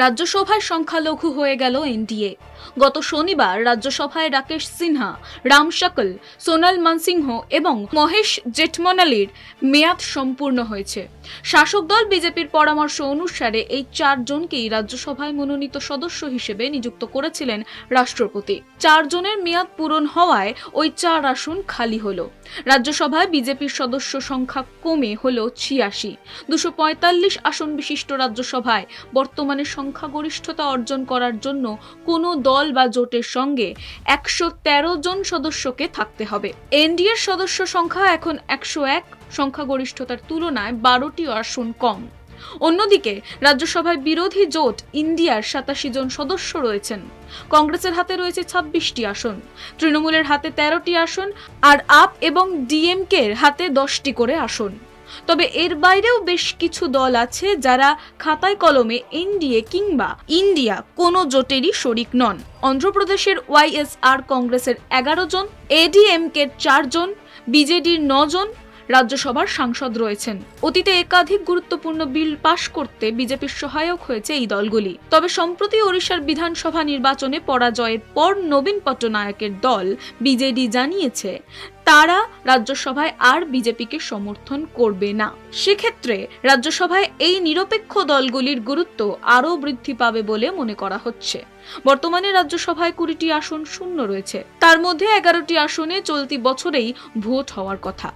রাজ্যসভায় সংখ্যালঘু হয়ে গেল এনডিএ। গত শনিবার রাজ্যসভায় রাকেশ সিনহা, রাম শকল, সোনাল মানসিংহ এবং মহেশ জেঠমলানির মেয়াদ সম্পূর্ণ হয়েছে। শাসক দল বিজেপির পরামর্শ অনুসারে এই 4 জনকেই রাজ্যসভায় মনোনীত সদস্য হিসেবে নিযুক্ত করেছিলেন রাষ্ট্রপতি। 4 জনের মেয়াদ পূরণ হওয়ায় ওই 4 আসন খালি হলো। রাজ্যসভায় বিজেপির সদস্য সংখ্যা কমে হলো 86। 245 আসন বিশিষ্ট রাজ্যসভায় বর্তমানে সংখ্যাগরিষ্ঠতা অর্জন করার জন্য কোনো দল বা জোটের সঙ্গে 113 জন সদস্যকে থাকতে হবে। এনডিএর সদস্য সংখ্যা এখন 101, সংখ্যাগরিষ্ঠতার তুলনায় 12টি আসন কম। অন্যদিকে রাজ্যসভায় বিরোধী জোট ইন্ডিয়ার 87 জন সদস্য রয়েছেন। কংগ্রেসের হাতে রয়েছে 26টি আসন, তৃণমূলের হাতে 13টি আসন আর আপ এবং ডিএমকের হাতে 10টি করে আসন। তবে এর বাইরেও বেশ কিছু দল আছে যারা খাতায় কলমে এনডিএ কিংবা ইন্ডিয়া কোনো জোটেরই শরিক নন। অন্ধ্রপ্রদেশের ওয়াইএসআর কংগ্রেসের 11 জন, এডিএমকের 4 জন, বিজেডির 9 জন রাজ্যসভার সাংসদ রয়েছেন। অতীতে একাধিক গুরুত্বপূর্ণ বিল পাশ করতে বিজেপির সহায়ক হয়েছে এই দলগুলি। তবে সম্প্রতি ওড়িশার বিধানসভা নির্বাচনে পরাজয়ের পর নবীন পট্টনায়কের দল বিজেডি জানিয়েছে তারা রাজ্যসভায় আর বিজেপিকে সমর্থন করবে না। সেক্ষেত্রে রাজ্যসভায় এই নিরপেক্ষ দলগুলির গুরুত্ব আরও বৃদ্ধি পাবে বলে মনে করা হচ্ছে। বর্তমানে রাজ্যসভায় 20টি আসন শূন্য রয়েছে, তার মধ্যে 11টি আসনে চলতি বছরেই ভোট হওয়ার কথা।